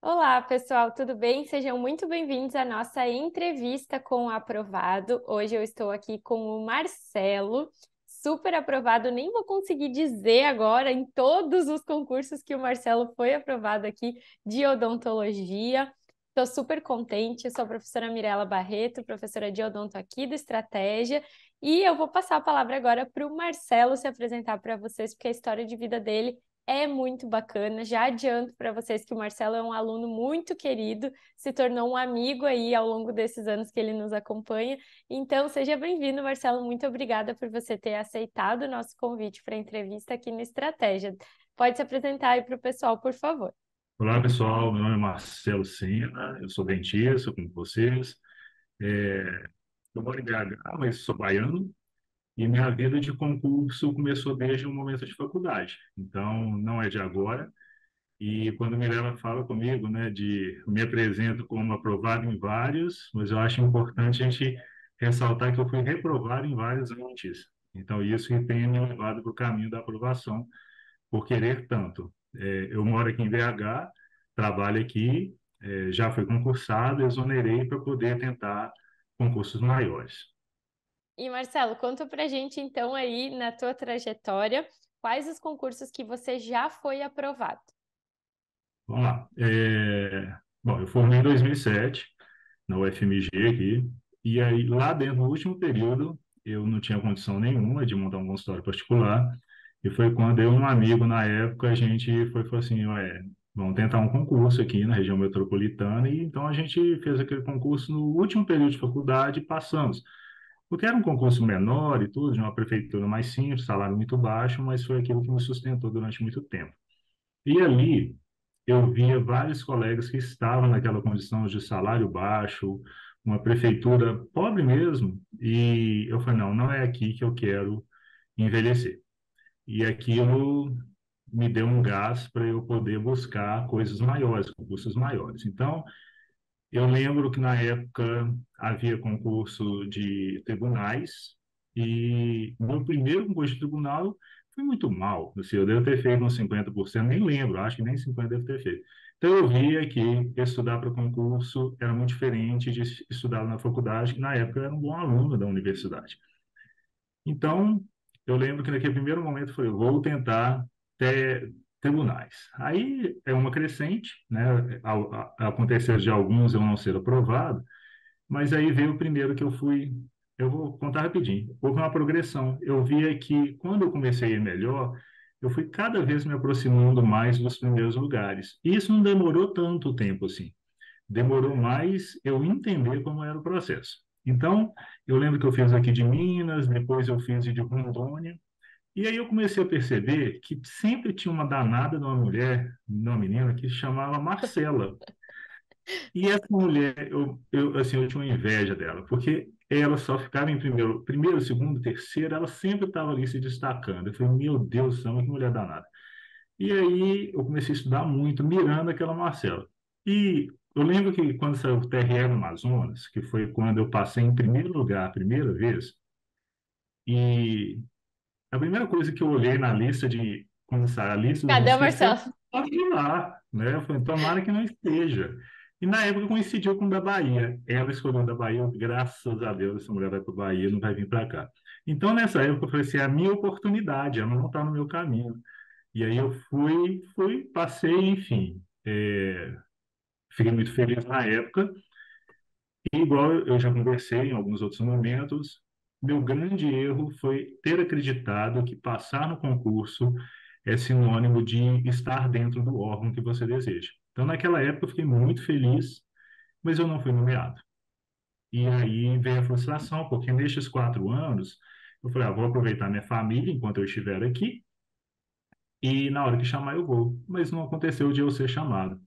Olá, pessoal, tudo bem? Sejam muito bem-vindos à nossa entrevista com o aprovado. Hoje eu estou aqui com o Marcelo, super aprovado. Nem vou conseguir dizer agora em todos os concursos que o Marcelo foi aprovado aqui de odontologia. Estou super contente. Eu sou a professora Mirela Barreto, professora de odonto aqui do Estratégia, e eu vou passar a palavra agora para o Marcelo se apresentar para vocês, porque a história de vida dele é muito bacana. Já adianto para vocês que o Marcelo é um aluno muito querido, se tornou um amigo aí ao longo desses anos que ele nos acompanha. Então, seja bem-vindo, Marcelo. Muito obrigada por você ter aceitado o nosso convite para a entrevista aqui no Estratégia. Pode se apresentar aí para o pessoal, por favor. Olá, pessoal. Meu nome é Marcelo Sena, eu sou dentista, como vocês. É, eu moro em BH, mas sou baiano, e minha vida de concurso começou desde o momento de faculdade. Então, não é de agora. E quando a Mirella fala comigo, né, eu me apresento como aprovado em vários, mas eu acho importante a gente ressaltar que eu fui reprovado em vários antes. Então, isso que tem me levado para o caminho da aprovação por querer tanto. Eu moro aqui em BH, trabalho aqui, já fui concursado, exonerei para poder tentar concursos maiores. E Marcelo, conta pra gente então aí na tua trajetória, quais os concursos que você já foi aprovado? Vamos lá. Bom, eu formei em 2007, na UFMG aqui, e aí lá dentro, no último período, eu não tinha condição nenhuma de montar um consultório particular, e foi quando eu e um amigo, na época, a gente falou assim, vamos tentar um concurso aqui na região metropolitana, e então a gente fez aquele concurso no último período de faculdade e passamos. Porque era um concurso menor e tudo, de uma prefeitura mais simples, salário muito baixo, mas foi aquilo que me sustentou durante muito tempo. E ali eu via vários colegas que estavam naquela condição de salário baixo, uma prefeitura pobre mesmo, e eu falei, não, não é aqui que eu quero envelhecer. E aquilo me deu um gás para eu poder buscar coisas maiores, concursos maiores. Então, eu lembro que na época havia concurso de tribunais e meu primeiro concurso de tribunal foi muito mal. Assim, eu devo ter feito uns 50%, nem lembro, acho que nem 50% devo ter feito. Então eu via que estudar para concurso era muito diferente de estudar na faculdade, que na época eu era um bom aluno da universidade. Então, eu lembro que naquele primeiro momento eu falei, vou tentar tribunais. Aí é uma crescente, né? Aconteceu de alguns eu não ser aprovado, mas aí veio o primeiro que eu fui. Eu vou contar rapidinho. Houve uma progressão. Eu via que quando eu comecei a ir melhor, eu fui cada vez me aproximando mais dos primeiros lugares. E isso não demorou tanto tempo assim. Demorou mais eu entender como era o processo. Então, eu lembro que eu fiz aqui de Minas, depois eu fiz de Rondônia, e aí eu comecei a perceber que sempre tinha uma danada de uma mulher, de uma menina, que se chamava Marcela. E essa mulher, assim, eu tinha uma inveja dela, porque ela só ficava em primeiro, segundo, terceiro, ela sempre estava ali se destacando. Eu falei, meu Deus do céu, que mulher danada. E aí eu comecei a estudar muito, mirando aquela Marcela. E eu lembro que quando saiu o TRE no Amazonas, que foi quando eu passei em primeiro lugar a primeira vez, e a primeira coisa que eu olhei na lista quando sai a lista dos Cadê o inscritos, eu Marcelo? estava lá, né? Eu falei, tomara que não esteja. E na época coincidiu com o da Bahia. Ela escolheu da Bahia, graças a Deus, essa mulher vai para a Bahia, não vai vir para cá. Então, nessa época, eu falei assim, é a minha oportunidade, ela não está no meu caminho. E aí eu passei, enfim. Fiquei muito feliz na época. E igual eu já conversei em alguns outros momentos, meu grande erro foi ter acreditado que passar no concurso é sinônimo de estar dentro do órgão que você deseja. Então, naquela época, eu fiquei muito feliz, mas eu não fui nomeado. E aí veio a frustração, porque nestes 4 anos, eu falei, vou aproveitar minha família enquanto eu estiver aqui, e na hora que chamar eu vou. Mas não aconteceu de eu ser chamado.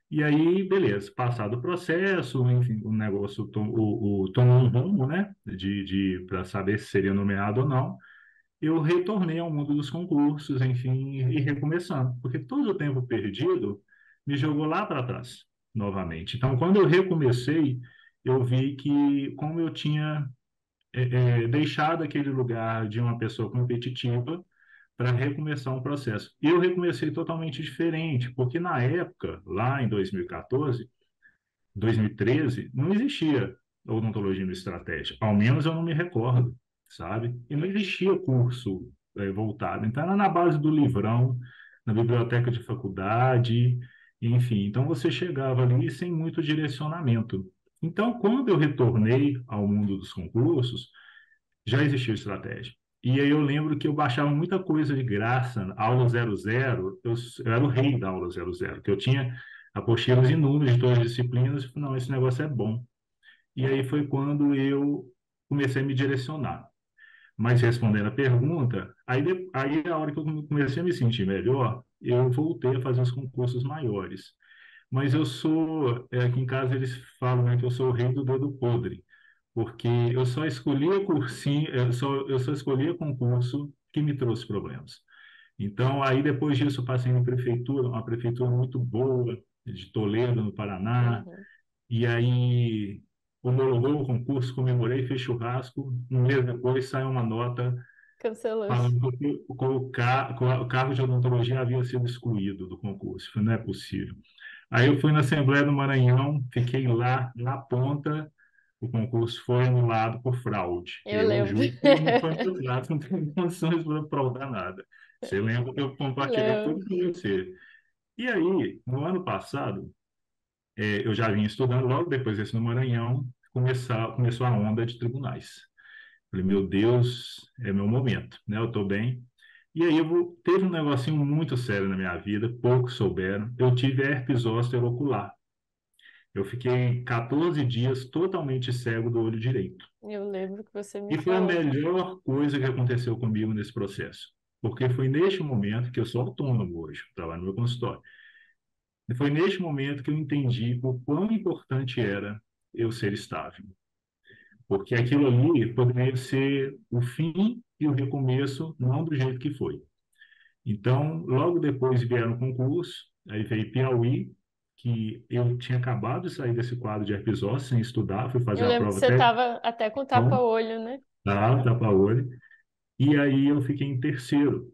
E aí, beleza, passado o processo, enfim, o negócio tomou um rumo, né, para saber se seria nomeado ou não. Eu retornei ao mundo dos concursos, enfim, e recomeçando, porque todo o tempo perdido me jogou lá para trás, novamente. Então, quando eu recomecei, eu vi que, como eu tinha deixado aquele lugar de uma pessoa competitiva para recomeçar um processo. Eu recomecei totalmente diferente, porque na época, lá em 2014, 2013, não existia odontologia no estratégia. Ao menos eu não me recordo, sabe? E não existia curso voltado. Então, era na base do livrão, na biblioteca de faculdade, enfim. Então, você chegava ali sem muito direcionamento. Então, quando eu retornei ao mundo dos concursos, já existia estratégia. E aí eu lembro que eu baixava muita coisa de graça, aula 00, eu era o rei da aula 00, que eu tinha apostilas inúmeras de todas as disciplinas, e falei, não, esse negócio é bom. E aí foi quando eu comecei a me direcionar. Mas respondendo a pergunta, aí a hora que eu comecei a me sentir melhor, eu voltei a fazer os concursos maiores. Mas eu sou, aqui em casa eles falam, né, que eu sou o rei do dedo podre, porque eu só escolhia cursinho, eu só escolhia concurso que me trouxe problemas. Então, aí depois disso, eu passei em prefeitura, uma prefeitura muito boa, de Toledo, no Paraná, Uhum. e aí homologou o concurso, comemorei, fez churrasco, um mês depois saiu uma nota Cancelou. falando que o cargo de odontologia havia sido excluído do concurso. Eu falei, não é possível. Aí eu fui na Assembleia do Maranhão, fiquei lá na ponta, o concurso foi anulado por fraude. Eu Eu, lembro. juiz, não foi anulado, não tenho condições para fraudar nada. Você lembra que eu compartilhei Lembro. tudo com você. E aí, no ano passado, eu já vinha estudando, logo depois desse no Maranhão, começou a onda de tribunais. Falei, meu Deus, é meu momento, né? Eu estou bem. E aí teve um negocinho muito sério na minha vida, poucos souberam. Eu tive herpes zoster ocular. Eu fiquei 14 dias totalmente cego do olho direito. Eu lembro que você me E foi a falou. melhor coisa que aconteceu comigo nesse processo. Porque foi neste momento que eu sou autônomo hoje, trabalho no meu consultório. E foi neste momento que eu entendi o quão importante era eu ser estável. Porque aquilo ali poderia ser o fim e o recomeço, não do jeito que foi. Então, logo depois vieram o concurso, aí veio Piauí, que eu tinha acabado de sair desse quadro de herpes zoster sem estudar, fui fazer Eu a lembro que prova você até tava até com tapa-olho, né? tapa-olho, e aí eu fiquei em terceiro.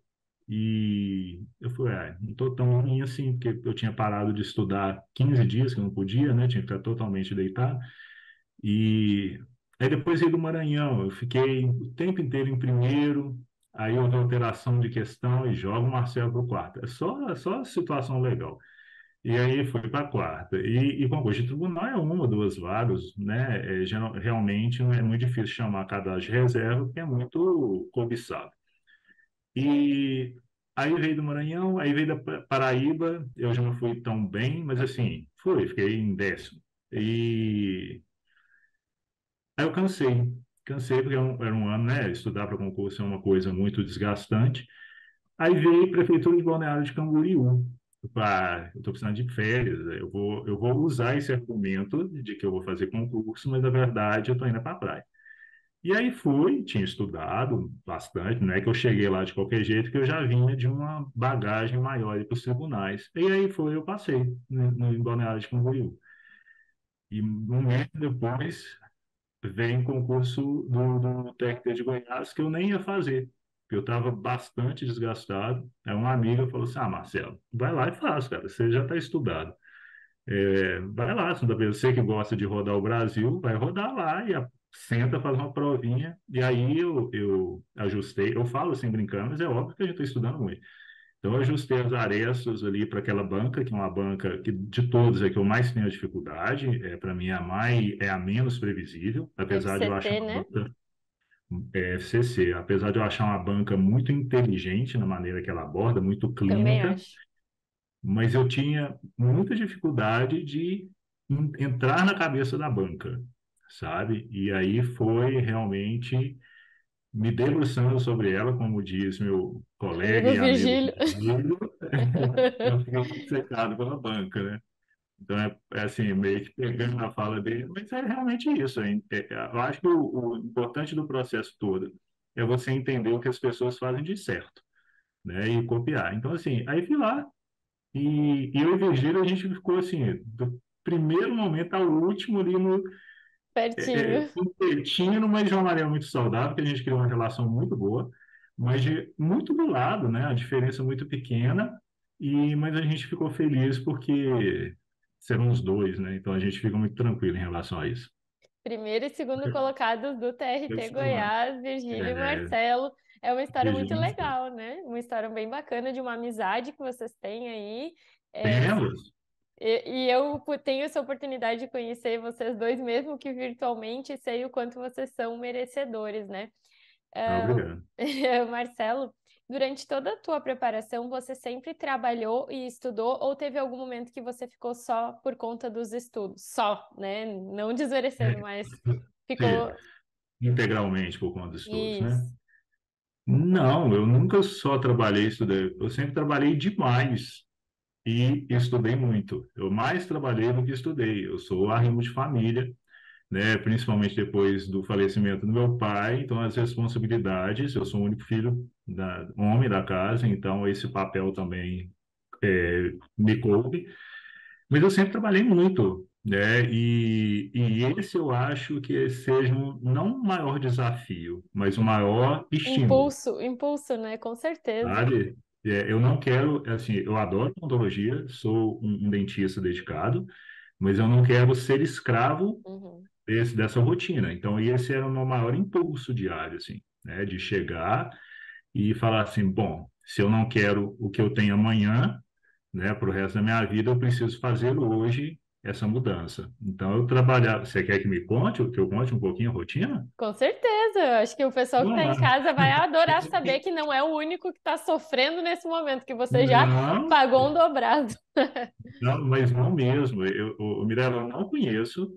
E eu falei, não estou tão ruim assim, porque eu tinha parado de estudar 15 dias, que eu não podia, né? Tinha que estar totalmente deitado. E aí depois veio do Maranhão, eu fiquei o tempo inteiro em primeiro, aí houve alteração de questão e joga o Marcelo para o quarto. É só situação legal. E aí foi para a quarta. E concurso de tribunal é uma ou duas vagas, né? Realmente não é muito difícil chamar cadastro de reserva, porque é muito cobiçado. E aí veio do Maranhão, aí veio da Paraíba, eu já não fui tão bem, mas assim, fiquei em décimo. E aí eu cansei porque era um ano, né? Estudar para concurso é uma coisa muito desgastante. Aí veio a Prefeitura de Balneário de Camboriú. Eu estou precisando de férias, eu vou usar esse argumento de que eu vou fazer concurso, mas na verdade eu estou indo para a praia. E aí fui, tinha estudado bastante, não é que eu cheguei lá de qualquer jeito, que eu já vinha de uma bagagem maior para os tribunais. E aí eu passei no Balneário de Camboriú. E um mês depois veio um concurso do TEC de Goiás que eu nem ia fazer, porque eu estava bastante desgastado. Aí uma amiga falou assim, Marcelo, vai lá e faz, cara, você já está estudado. Vai lá, se você que gosta de rodar o Brasil, vai rodar lá e senta, faz uma provinha. E aí eu ajustei, eu falo assim brincando, mas é óbvio que a gente está estudando muito. Então, eu ajustei as arestas ali para aquela banca, que é uma banca que de todos é que eu mais tenho dificuldade, para mim é a menos previsível, apesar de eu achar FCT, uma né? banca, FCC, apesar de eu achar uma banca muito inteligente na maneira que ela aborda, muito Também clínica, acho. mas eu tinha muita dificuldade de entrar na cabeça da banca, sabe? E aí foi realmente me debruçando sobre ela, como diz meu colega Amigo e amigo Virgílio. Virgílio, eu fiquei obcecado pela banca, né? Então, é assim, meio que pegando na fala dele, mas é realmente isso, hein? Eu acho que o importante do processo todo é você entender o que as pessoas fazem de certo, né? E copiar. Então, assim, aí fui lá e eu e Virgílio, a gente ficou assim, do primeiro momento ao último ali Pertinho. competindo, mas de uma maneira muito saudável, que a gente criou uma relação muito boa. mas muito do lado, né? A diferença muito pequena, mas a gente ficou feliz porque serão os dois, né? Então a gente fica muito tranquilo em relação a isso. Primeiro e segundo colocados do TRT Excelente. Goiás, Virgílio e É, Marcelo. É uma história muito Virgínia, legal, né? Uma história bem bacana de uma amizade que vocês têm aí. É, temos, e eu tenho essa oportunidade de conhecer vocês dois, mesmo que virtualmente, e sei o quanto vocês são merecedores, né? Ah, obrigado. Marcelo, durante toda a tua preparação, você sempre trabalhou e estudou, ou teve algum momento que você ficou só por conta dos estudos? Só, né? Não desmerecendo, mas Sim, ficou integralmente por conta dos estudos, né? isso. Não, eu nunca só trabalhei e estudei, eu sempre trabalhei demais e estudei muito. Eu mais trabalhei do que estudei. Eu sou arrimo de família, né? Principalmente depois do falecimento do meu pai, então as responsabilidades, eu sou o único filho homem da casa, então esse papel também me coube. Mas eu sempre trabalhei muito, né? E esse eu acho que seja não o maior desafio, mas o maior estímulo, Impulso, impulso, né? Com certeza. sabe? Eu não quero, assim, eu adoro odontologia, sou um dentista dedicado, mas eu não quero ser escravo Uhum. dessa rotina. Então, esse era o meu maior impulso diário, assim, né? De chegar e falar assim, bom, se eu não quero o que eu tenho amanhã, né, para o resto da minha vida, eu preciso fazer hoje essa mudança. Então, eu trabalhar. Você quer que me conte, que eu conte um pouquinho a rotina? Com certeza. Eu acho que o pessoal que está em Não, casa vai adorar saber que não é o único que está sofrendo nesse momento, que você já não, pagou um dobrado. não, mas não mesmo. Mirella, eu não conheço,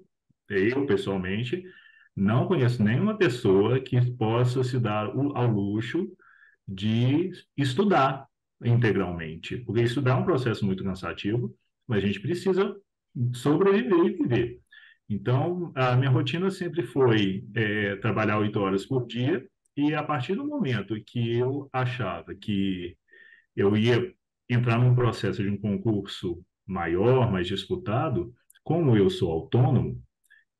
eu pessoalmente, não conheço nenhuma pessoa que possa se dar ao luxo de estudar integralmente, porque estudar é um processo muito cansativo, mas a gente precisa sobreviver e viver. Então, a minha rotina sempre foi trabalhar 8 horas por dia, e a partir do momento que eu achava que eu ia entrar num processo de um concurso maior, mais disputado, como eu sou autônomo,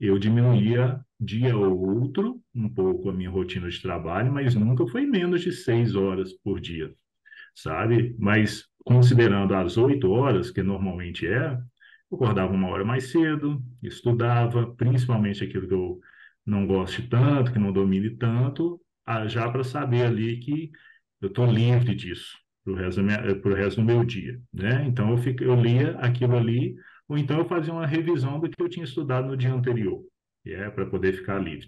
eu diminuía dia ou outro um pouco a minha rotina de trabalho, mas nunca foi menos de 6 horas por dia, sabe? Mas considerando as 8 horas, que normalmente é, eu acordava uma hora mais cedo, estudava, principalmente aquilo que eu não gosto tanto, que não domine tanto, já para saber ali que eu estou livre disso pro resto do meu dia, né? Então eu lia aquilo ali, ou então eu fazia uma revisão do que eu tinha estudado no dia anterior, para poder ficar livre.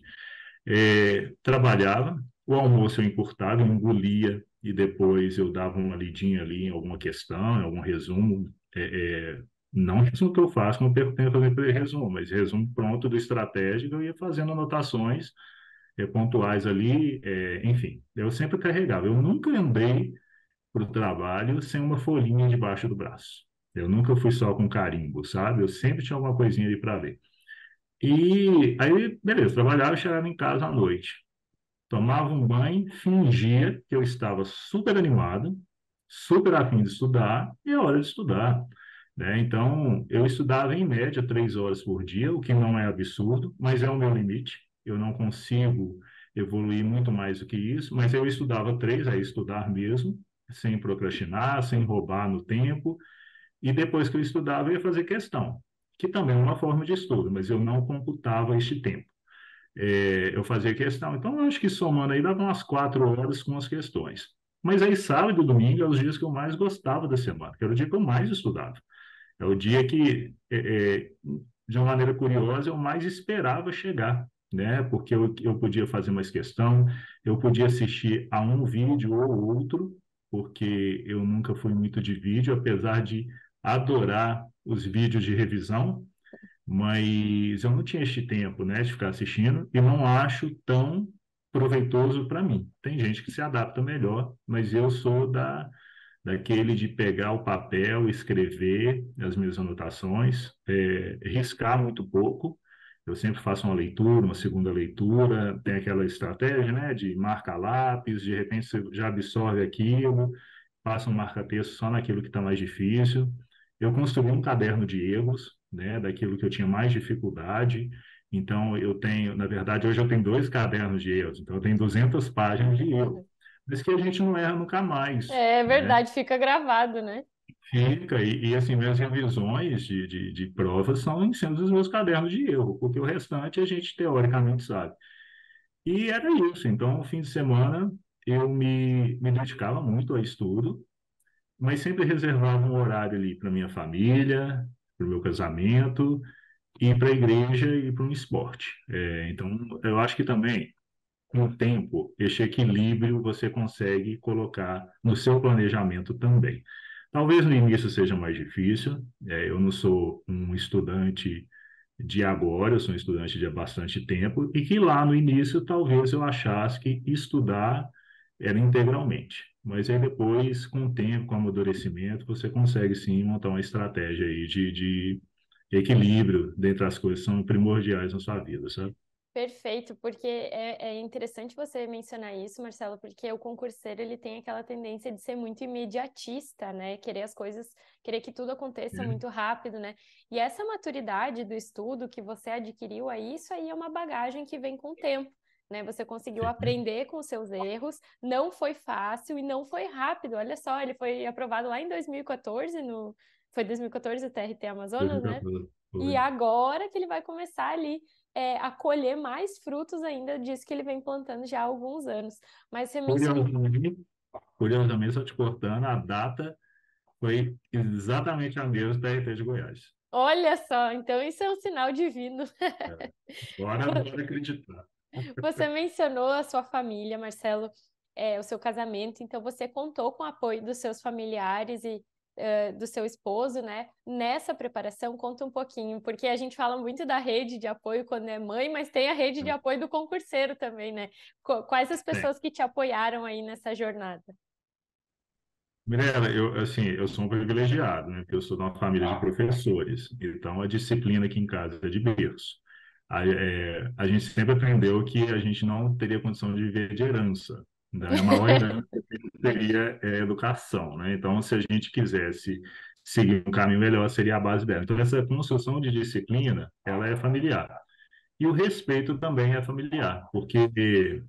Trabalhava, o almoço eu encurtava, eu engolia e depois eu dava uma lidinha ali em alguma questão, em algum resumo. Não resumo que eu faço, não tenho que fazer resumo, mas resumo pronto do estratégico, eu ia fazendo anotações pontuais ali, enfim, eu sempre carregava. Eu nunca andei para o trabalho sem uma folhinha debaixo do braço. Eu nunca fui só com carimbo, sabe? Eu sempre tinha alguma coisinha ali para ler. E aí, beleza, trabalhava e chegava em casa à noite. Tomava um banho, fingia que eu estava super animado, super afim de estudar, e é hora de estudar, né? Então, eu estudava em média 3 horas por dia, o que não é absurdo, mas é o meu limite. Eu não consigo evoluir muito mais do que isso, mas eu estudava três, é estudar mesmo, sem procrastinar, sem roubar no tempo, e depois que eu estudava, eu ia fazer questão, que também é uma forma de estudo, mas eu não computava este tempo. Eu fazia questão. Então, eu acho que somando aí dava umas 4 horas com as questões. Mas aí, sábado e domingo, é os dias que eu mais gostava da semana, que era o dia que eu mais estudava. É o dia que, de uma maneira curiosa, eu mais esperava chegar, né? Porque eu podia fazer mais questão, eu podia assistir a um vídeo ou outro, porque eu nunca fui muito de vídeo, apesar de adorar os vídeos de revisão, mas eu não tinha este tempo, né, de ficar assistindo e não acho tão proveitoso para mim. Tem gente que se adapta melhor, mas eu sou daquele de pegar o papel, escrever as minhas anotações, riscar muito pouco. Eu sempre faço uma leitura, uma segunda leitura, tem aquela estratégia, né, de marca lápis, de repente você já absorve aquilo, passa um marca-texto só naquilo que está mais difícil. Eu construí um caderno de erros, né, daquilo que eu tinha mais dificuldade. Então, eu tenho, na verdade, hoje eu tenho dois cadernos de erros. Então, eu tenho 200 páginas de erro. mas que a gente não erra nunca mais, É né? verdade, fica gravado, né? Fica, assim, minhas revisões de provas são em cima dos meus cadernos de erro, porque o restante a gente teoricamente sabe. E era isso. Então, no fim de semana, eu me dedicava muito ao estudo, mas sempre reservava um horário ali para minha família, para o meu casamento, e para a igreja e para um esporte. Então, eu acho que também, com o tempo, esse equilíbrio você consegue colocar no seu planejamento também. Talvez no início seja mais difícil, eu não sou um estudante de agora, eu sou um estudante de há bastante tempo, e que lá no início talvez eu achasse que estudar era integralmente. Mas aí depois, com o tempo, com o amadurecimento, você consegue sim montar uma estratégia aí de equilíbrio dentre as coisas que são primordiais na sua vida, sabe? Perfeito, porque é interessante você mencionar isso, Marcelo, porque o concurseiro ele tem aquela tendência de ser muito imediatista, né? Querer as coisas, querer que tudo aconteça É, muito rápido, né? E essa maturidade do estudo que você adquiriu aí, isso aí é uma bagagem que vem com o tempo, né? Você conseguiu sim. aprender com os seus erros, não foi fácil e não foi rápido. Olha só, ele foi aprovado lá em 2014, foi 2014 o TRT Amazonas, né? 2014. E Foi. agora que ele vai começar ali a colher mais frutos ainda disso que ele vem plantando já há alguns anos. Mas você mencionou. Curiosamente, curiosamente, só te cortando, a data foi exatamente a mesma da RT de Goiás. Olha só, então isso é um sinal divino. É. Bora acreditar. Você mencionou a sua família, Marcelo, o seu casamento, então você contou com o apoio dos seus familiares e do seu esposo, né? Nessa preparação, conta um pouquinho, porque a gente fala muito da rede de apoio quando é mãe, mas tem a rede de apoio do concurseiro também, né? Quais as Tem. pessoas que te apoiaram aí nessa jornada? Mirela, eu sou um privilegiado, né? Porque eu sou de uma família de professores. Então, a disciplina aqui em casa é de berço. A gente sempre aprendeu que a gente não teria condição de viver de herança. Então, a maior herança seria educação, né? Então, se a gente quisesse seguir um caminho melhor, seria a base dela. Então, essa construção de disciplina, ela é familiar. E o respeito também é familiar, porque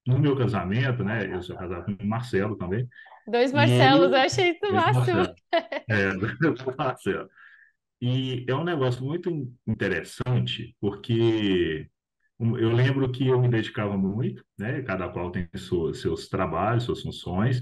no meu casamento, né? Eu sou casado com o Marcelo também, Dois e Marcelos, eu ele... achei isso o Esse máximo. Marcelo. É, do Marcelo. E é um negócio muito interessante, porque eu lembro que eu me dedicava muito, né? Cada qual tem seus trabalhos, suas funções,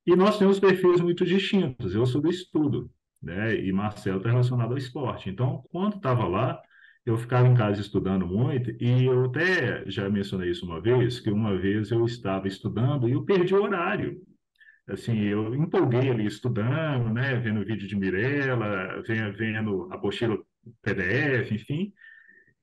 e nós temos perfis muito distintos. Eu sou do estudo, né? E Marcelo está relacionado ao esporte. Então, quando estava lá, eu ficava em casa estudando muito, e eu até já mencionei isso uma vez, que uma vez eu estava estudando e eu perdi o horário. Assim, eu empolguei ali estudando, né? Vendo vídeo de Mirella, vendo apostila PDF, enfim.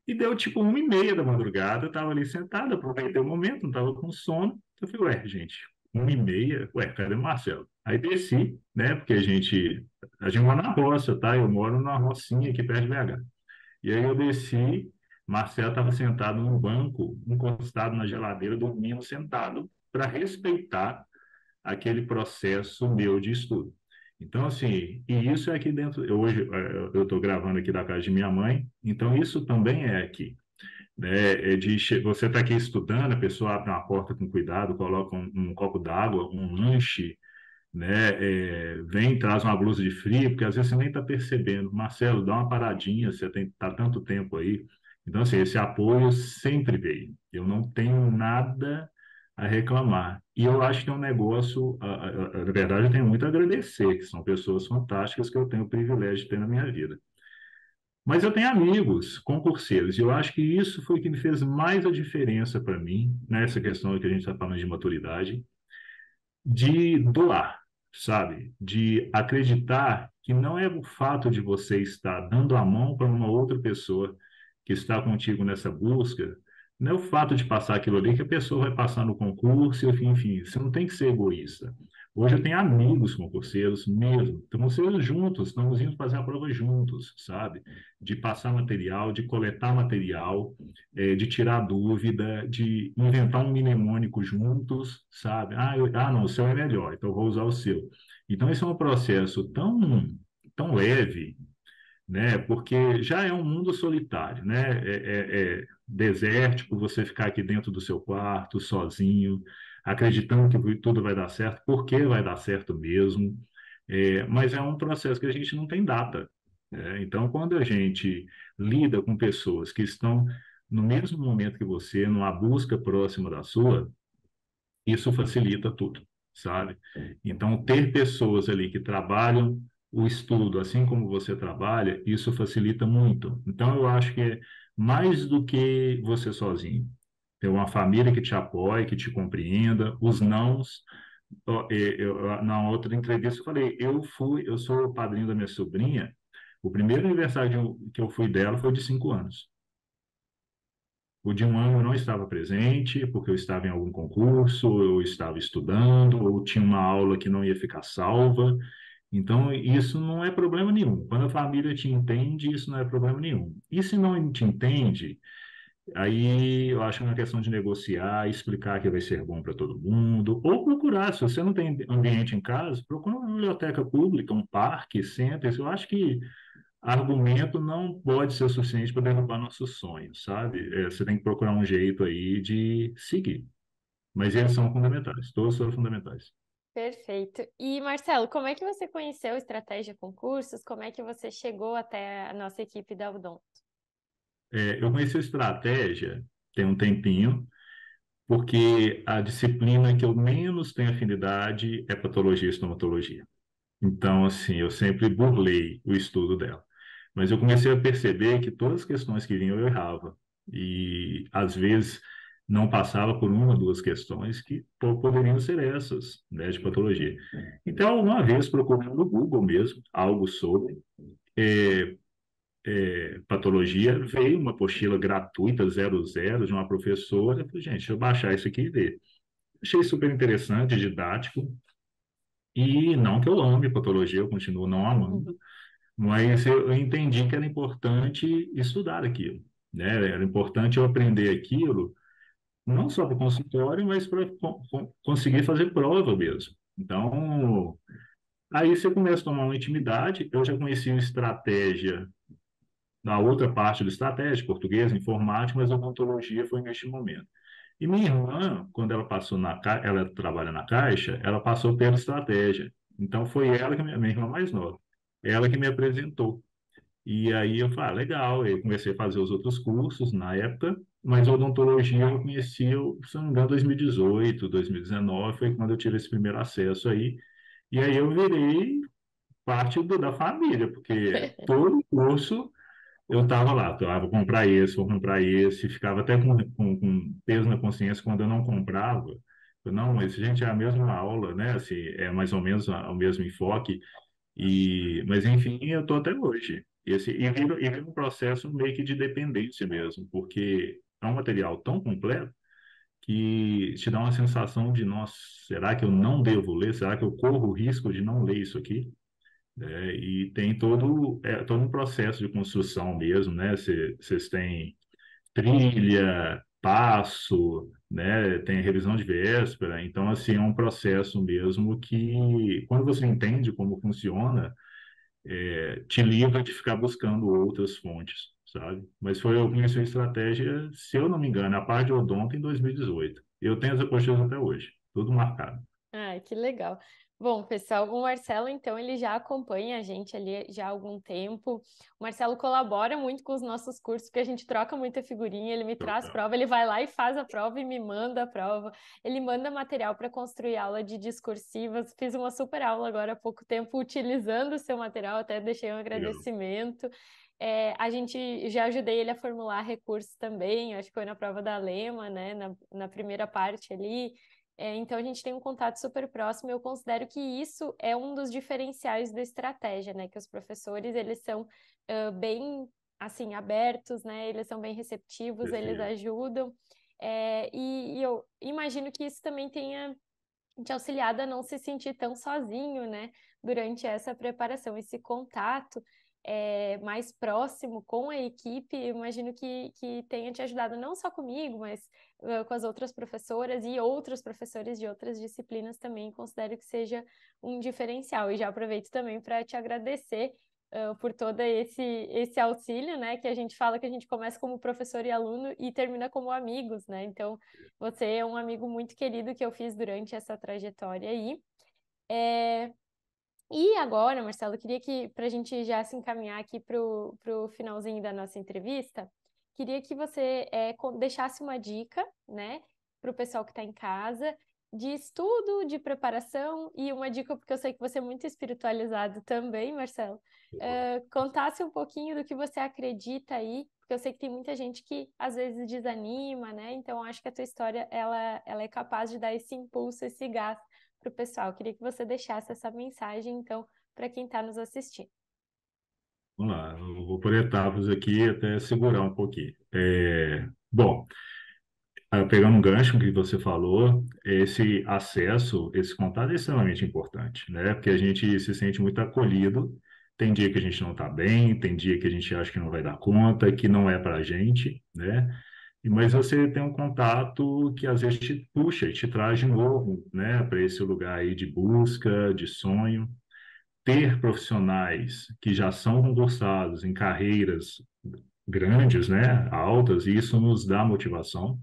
E deu tipo 1h30 da madrugada, eu tava ali sentado, aproveitei o momento, não tava com sono. Eu falei, ué, gente, 1h30, ué, cadê o Marcelo? Aí desci, né, porque a gente mora na roça, tá? Eu moro numa rocinha aqui perto de BH. E aí eu desci, Marcelo estava sentado num banco, encostado na geladeira, dormindo sentado, para respeitar aquele processo meu de estudo. Então, assim, e isso é aqui dentro. Hoje eu estou gravando aqui da casa de minha mãe, então isso também é aqui, né? Você está aqui estudando, a pessoa abre uma porta com cuidado, coloca um copo d'água, um lanche, né? Vem, traz uma blusa de frio, porque às vezes você nem está percebendo. Marcelo, dá uma paradinha, você tá tanto tempo aí. Então, assim, esse apoio sempre veio. Eu não tenho nada a reclamar. E eu acho que é um negócio, na verdade, eu tenho muito a agradecer, que são pessoas fantásticas que eu tenho o privilégio de ter na minha vida. Mas eu tenho amigos concurseiros, e eu acho que isso foi o que me fez mais a diferença para mim, nessa questão que a gente está falando de maturidade, de doar, sabe? De acreditar que não é o fato de você estar dando a mão para uma outra pessoa que está contigo nessa busca, não é o fato de passar aquilo ali que a pessoa vai passar no concurso, enfim, você não tem que ser egoísta. Hoje eu tenho amigos concurseiros mesmo, estamos juntos, estamos indo fazer a prova juntos, sabe? De passar material, de coletar material, de tirar dúvida, de inventar um mnemônico juntos, sabe? Não, o seu é melhor, então eu vou usar o seu. Então, esse é um processo tão leve, né? Porque já é um mundo solitário, né? É desértico você ficar aqui dentro do seu quarto, sozinho. acreditando que tudo vai dar certo, porque vai dar certo mesmo. Mas é um processo que a gente não tem data. Então, quando a gente lida com pessoas que estão no mesmo momento que você, numa busca próxima da sua, isso facilita tudo, sabe? Então, ter pessoas ali que trabalham o estudo, assim como você trabalha, isso facilita muito. Então, eu acho que é mais do que você sozinho. Ter uma família que te apoie, que te compreenda, os nãos. Na outra entrevista, eu falei, eu sou o padrinho da minha sobrinha. O primeiro aniversário que eu fui dela foi de 5 anos. O de um ano eu não estava presente, porque eu estava em algum concurso, eu estava estudando, ou tinha uma aula que não ia ficar salva. Então, isso não é problema nenhum. Quando a família te entende, isso não é problema nenhum. E se não te entende, aí eu acho que é uma questão de negociar, explicar que vai ser bom para todo mundo, ou procurar, se você não tem ambiente em casa, procura uma biblioteca pública, um parque, centro. Eu acho que argumento não pode ser o suficiente para derrubar nossos sonhos, sabe? Você tem que procurar um jeito aí de seguir. Mas eles são fundamentais, todos são fundamentais. Perfeito. E Marcelo, como é que você conheceu Estratégia Concursos? Como é que você chegou até a nossa equipe da Udon? Eu conheci a estratégia tem um tempinho, porque a disciplina que eu menos tenho afinidade é patologia e estomatologia. Então, assim, eu sempre burlei o estudo dela. Mas eu comecei a perceber que todas as questões que vinham eu errava. E, às vezes, não passava por uma ou duas questões que poderiam ser essas, né, de patologia. Então, uma vez, procurando no Google mesmo, algo sobre patologia, veio uma apostila gratuita, 00, de uma professora. Eu falei, gente, deixa eu baixar isso aqui e ver. Achei super interessante, didático, e não que eu ame patologia, eu continuo não amando, mas eu entendi que era importante estudar aquilo, né? Era importante eu aprender aquilo, não só para o consultório, mas para conseguir fazer prova mesmo. Então, aí você começa a tomar uma intimidade. Eu já conhecia estratégia da outra parte do estratégia, português, informática, mas a odontologia foi neste momento. E minha irmã, quando ela passou ela trabalha na Caixa, ela passou pela estratégia. Então, foi ela que, minha irmã mais nova, ela que me apresentou. E aí eu falei, legal, eu comecei a fazer os outros cursos na época, mas odontologia eu conheci, se não me engano, 2018, 2019, foi quando eu tive esse primeiro acesso aí. E aí eu virei parte da família, porque todo curso eu estava lá, vou comprar esse, vou comprar esse, ficava até com peso na consciência quando eu não comprava. Não, mas gente, é a mesma aula, né? Assim, é mais ou menos o mesmo enfoque. Mas enfim, eu estou até hoje. E vira um processo meio que de dependência mesmo, porque é um material tão completo que te dá uma sensação de, nossa, será que eu não devo ler? Será que eu corro o risco de não ler isso aqui? E tem todo um processo de construção mesmo, né? Vocês têm trilha, passo, né? Tem revisão de véspera. Então, assim, é um processo mesmo que, quando você entende como funciona, te livra de ficar buscando outras fontes, sabe? Mas eu conheci a estratégia, se eu não me engano, a parte de odonto em 2018. Eu tenho as apostilas até hoje, tudo marcado. Ai, que legal. Bom, pessoal, o Marcelo, então, ele já acompanha a gente ali já há algum tempo. O Marcelo colabora muito com os nossos cursos, porque a gente troca muita figurinha, ele me traz Total. prova, ele vai lá e faz a prova e me manda a prova. Ele manda material para construir aula de discursivas. Fiz uma super aula agora há pouco tempo utilizando o seu material, até deixei um Legal. agradecimento. A gente já ajudei ele a formular recursos também, acho que foi na prova da Lema, né, na primeira parte ali. Então a gente tem um contato super próximo. Eu considero que isso é um dos diferenciais da estratégia, né? Que os professores eles são bem assim abertos, né? Eles são bem receptivos, eles Perfeito. ajudam. E eu imagino que isso também tenha te auxiliado a não se sentir tão sozinho, né? Durante essa preparação, esse contato mais próximo com a equipe, eu imagino que tenha te ajudado não só comigo, mas com as outras professoras e outros professores de outras disciplinas também, considero que seja um diferencial. E já aproveito também para te agradecer por todo esse auxílio, né? Que a gente fala que a gente começa como professor e aluno e termina como amigos, né? Então, você é um amigo muito querido que eu fiz durante essa trajetória aí. É, E agora, Marcelo, eu queria que, para a gente já se encaminhar aqui para o finalzinho da nossa entrevista, queria que você deixasse uma dica, né, para o pessoal que está em casa, de estudo, de preparação, e uma dica, porque eu sei que você é muito espiritualizado também, Marcelo, contasse um pouquinho do que você acredita aí, porque eu sei que tem muita gente que às vezes desanima, né? Então, acho que a tua história, ela é capaz de dar esse impulso, esse gás para o pessoal. Queria que você deixasse essa mensagem, então, para quem está nos assistindo. Vamos lá, eu vou por etapas aqui até segurar um pouquinho. Bom, pegando um gancho que você falou, esse acesso, esse contato é extremamente importante, né? Porque a gente se sente muito acolhido. Tem dia que a gente não está bem, tem dia que a gente acha que não vai dar conta, que não é para a gente, né? Mas você tem um contato que às vezes te puxa e te traz de novo, né? Para esse lugar aí de busca, de sonho. Ter profissionais que já são concursados em carreiras grandes, né? Altas, e isso nos dá motivação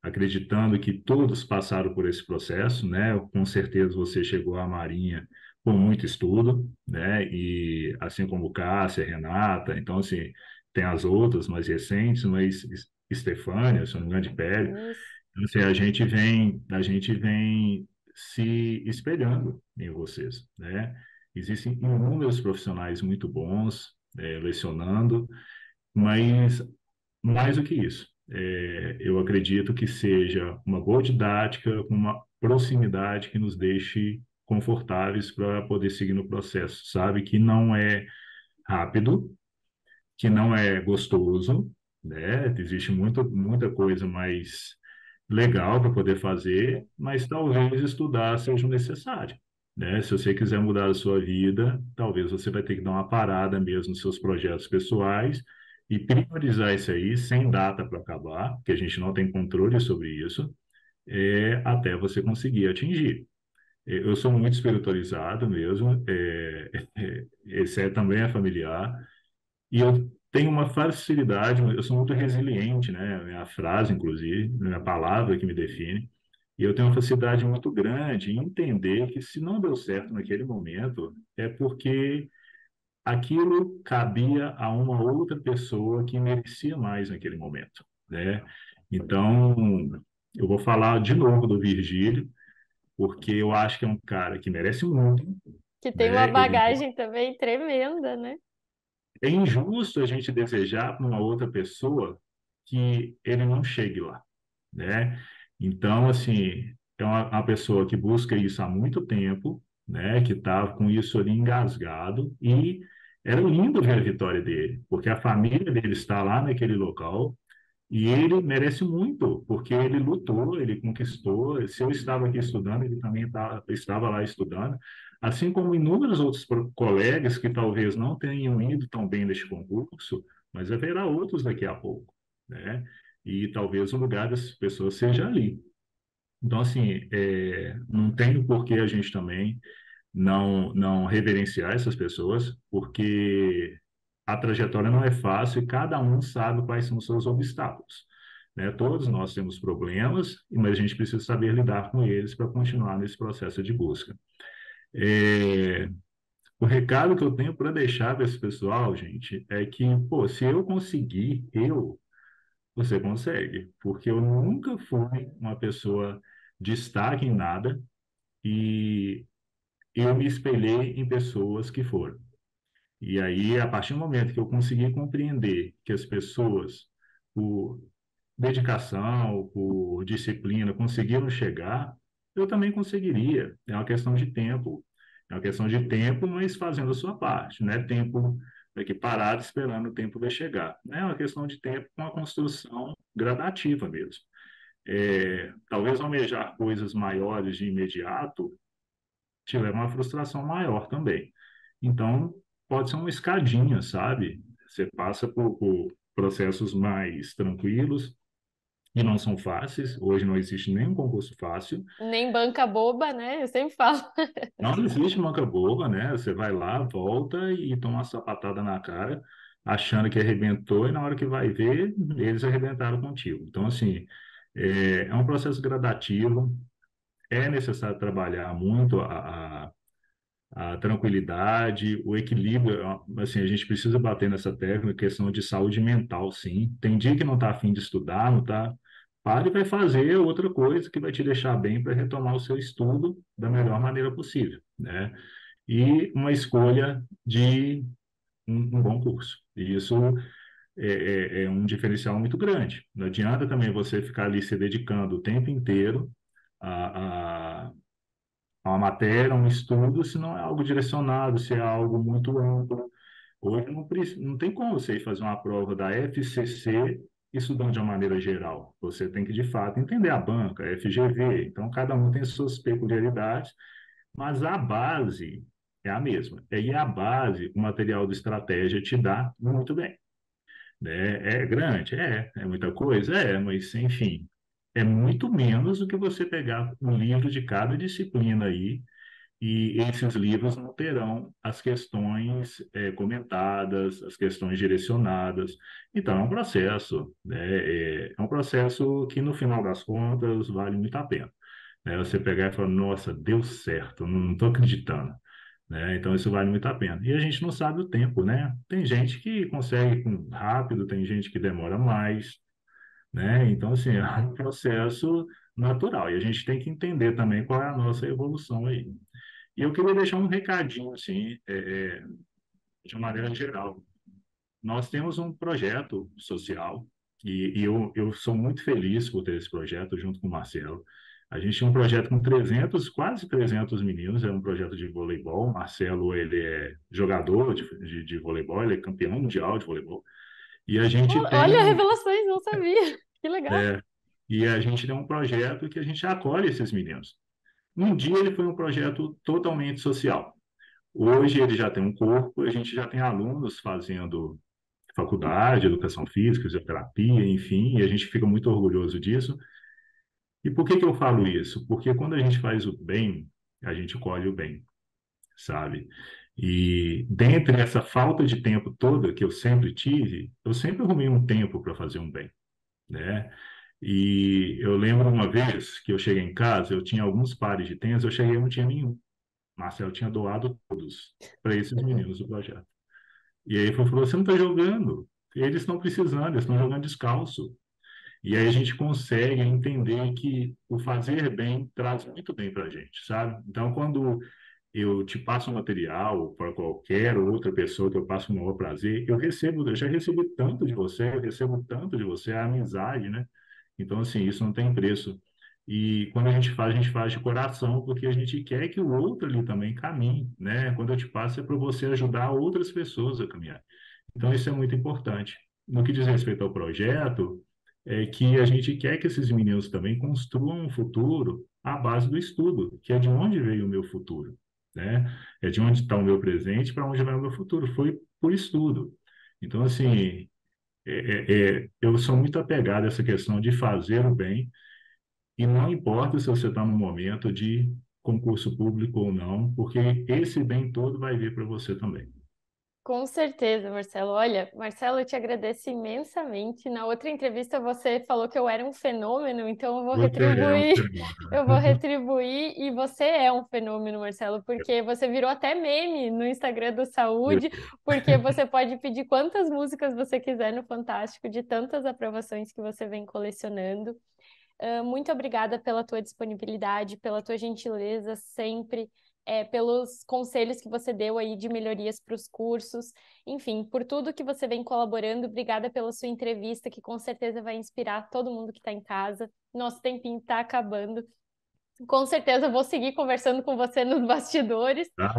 acreditando que todos passaram por esse processo, né? Com certeza você chegou à Marinha com muito estudo, né? E assim como Cássia, Renata, então assim, tem as outras mais recentes, mas Estefânia, se não me engano, de Pele. Isso. Então, assim, a gente vem se espelhando em vocês, né? Existem inúmeros profissionais muito bons, lecionando, mas mais do que isso, eu acredito que seja uma boa didática, uma proximidade que nos deixe confortáveis para poder seguir no processo, sabe? Que não é rápido, que não é gostoso, né? Existe muita coisa mais legal para poder fazer, mas talvez estudar seja o necessário, né? Se você quiser mudar a sua vida, talvez você vai ter que dar uma parada mesmo nos seus projetos pessoais e priorizar isso aí sem data para acabar, porque a gente não tem controle sobre isso, até você conseguir atingir. Eu sou muito espiritualizado mesmo, esse também é familiar, e eu tenho uma facilidade, eu sou muito resiliente, né? Minha frase, inclusive, minha palavra que me define. E eu tenho uma facilidade muito grande em entender que se não deu certo naquele momento, é porque aquilo cabia a uma outra pessoa que merecia mais naquele momento, né? Então, eu vou falar de novo do Virgílio, porque eu acho que é um cara que merece muito, Que tem uma né? Ele bagagem também tremenda, né? É injusto a gente desejar para uma outra pessoa que ele não chegue lá, né? Então, assim, é uma pessoa que busca isso há muito tempo, né? Que está com isso ali engasgado e era lindo ver a vitória dele, porque a família dele está lá naquele local e ele merece muito, porque ele lutou, ele conquistou. Se eu estava aqui estudando, ele também estava lá estudando. Assim como inúmeros outros colegas que talvez não tenham ido tão bem neste concurso, mas haverá outros daqui a pouco, né? E talvez o lugar dessas pessoas seja ali. Então, assim, não tem por que a gente também não reverenciar essas pessoas, porque a trajetória não é fácil e cada um sabe quais são os seus obstáculos, né? Todos nós temos problemas, mas a gente precisa saber lidar com eles para continuar nesse processo de busca. É, o recado que eu tenho para deixar para esse pessoal, gente, é que, pô, se eu conseguir, você consegue, porque eu nunca fui uma pessoa destaque em nada e eu me espelhei em pessoas que foram. E aí, a partir do momento que eu consegui compreender que as pessoas, por dedicação, por disciplina, conseguiram chegar, eu também conseguiria. É uma questão de tempo. É uma questão de tempo, mas fazendo a sua parte. Não é tempo daqui parado esperando o tempo vai chegar. É uma questão de tempo com uma construção gradativa mesmo. Talvez almejar coisas maiores de imediato tiver uma frustração maior também. Então, pode ser uma escadinha, sabe? Você passa por processos mais tranquilos, e não são fáceis. Hoje não existe nenhum concurso fácil. Nem banca boba, né? Eu sempre falo. Não existe manca boba, né? Você vai lá, volta e toma uma sapatada na cara, achando que arrebentou, e na hora que vai ver, eles arrebentaram contigo. Então, assim, é um processo gradativo, é necessário trabalhar muito a tranquilidade, o equilíbrio. Assim, a gente precisa bater nessa tecla, questão de saúde mental, sim. Tem dia que não está afim de estudar, não está. Pare e vai fazer outra coisa que vai te deixar bem para retomar o seu estudo da melhor maneira possível, né? E uma escolha de um bom curso. E isso é um diferencial muito grande. Não adianta também você ficar ali se dedicando o tempo inteiro a uma matéria, a um estudo, se não é algo direcionado, se é algo muito amplo. Hoje não tem como você ir fazer uma prova da FCC estudando de uma maneira geral. Você tem que, de fato, entender a banca, a FGV. Então, cada um tem suas peculiaridades, mas a base é a mesma. E a base, o material de estratégia te dá muito bem. Né? É grande? É muita coisa? Mas, enfim, é muito menos do que você pegar um livro de cada disciplina aí, e esses livros não terão as questões comentadas, as questões direcionadas. Então, é um processo, né? É um processo que, no final das contas, vale muito a pena, né? Você pegar e falar, nossa, deu certo, não estou acreditando, né? Então, isso vale muito a pena. E a gente não sabe o tempo, né? Tem gente que consegue rápido, tem gente que demora mais, né? Então, assim, é um processo natural. E a gente tem que entender também qual é a nossa evolução aí. E eu queria deixar um recadinho, assim, de maneira geral. Nós temos um projeto social e eu sou muito feliz por ter esse projeto junto com o Marcelo. A gente tinha um projeto com 300, quase 300 meninos, é um projeto de voleibol. O Marcelo, ele é jogador de voleibol, ele é campeão mundial de voleibol. E a gente tem Olha, um, revelações, não sabia. Que legal. é, e a gente tem um projeto que a gente acolhe esses meninos. Um dia ele foi um projeto totalmente social. Hoje ele já tem um corpo, a gente já tem alunos fazendo faculdade, educação física, fisioterapia, enfim, e a gente fica muito orgulhoso disso. E por que que eu falo isso? Porque quando a gente faz o bem, a gente colhe o bem, sabe? E dentre essa falta de tempo toda que eu sempre tive, eu sempre arrumei um tempo para fazer um bem, né? E eu lembro uma vez que eu cheguei em casa, eu tinha alguns pares de tênis, eu cheguei e não tinha nenhum. Marcel tinha doado todos para esses meninos do projeto. E aí ele falou, você não está jogando. Eles estão precisando, eles estão jogando descalço. E aí a gente consegue entender que o fazer bem traz muito bem para a gente, sabe? Então, quando eu te passo um material para qualquer outra pessoa que eu passo um maior prazer, eu já recebi tanto de você, eu recebo tanto de você, a amizade, né? Então, assim, isso não tem preço. E quando a gente faz de coração, porque a gente quer que o outro ali também caminhe, né? Quando eu te passo é para você ajudar outras pessoas a caminhar. Então, isso é muito importante. No que diz respeito ao projeto, é que a gente quer que esses meninos também construam um futuro à base do estudo, que é de onde veio o meu futuro, né? É de onde está o meu presente para onde vai o meu futuro. Foi por estudo. Então, assim, eu sou muito apegado a essa questão de fazer o bem, e não importa se você está no momento de concurso público ou não, porque esse bem todo vai vir para você também. Com certeza, Marcelo. Olha, Marcelo, eu te agradeço imensamente. Na outra entrevista você falou que eu era um fenômeno, então eu vou Você é um retribuir. fenômeno. Eu vou retribuir e você é um fenômeno, Marcelo, porque você virou até meme no Instagram do Saúde, porque você pode pedir quantas músicas você quiser no Fantástico, de tantas aprovações que você vem colecionando. Muito obrigada pela tua disponibilidade, pela tua gentileza sempre, pelos conselhos que você deu aí de melhorias para os cursos, enfim, por tudo que você vem colaborando. Obrigada pela sua entrevista, que com certeza vai inspirar todo mundo que está em casa. Nosso tempinho está acabando. Com certeza eu vou seguir conversando com você nos bastidores Tá?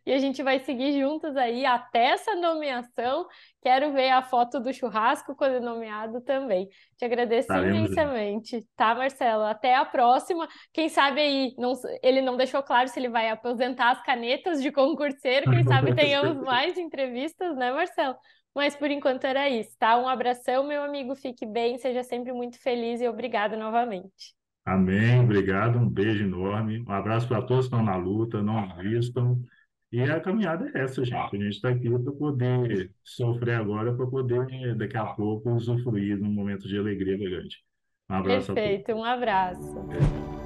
e a gente vai seguir juntos aí até essa nomeação. Quero ver a foto do churrasco quando nomeado também. Te agradeço Estaremos juntos. imensamente, tá, Marcelo? Até a próxima. Quem sabe aí, ele não deixou claro se ele vai aposentar as canetas de concurseiro. Quem sabe tenhamos mais entrevistas, né, Marcelo? Mas por enquanto era isso, tá? Um abração, meu amigo, fique bem, seja sempre muito feliz e obrigado novamente. Amém, obrigado, um beijo enorme, um abraço para todos que estão na luta, não desistam. E a caminhada é essa, gente. A gente está aqui para poder sofrer agora, para poder daqui a pouco usufruir de um momento de alegria grande. Um abraço a Perfeito, um todos. abraço.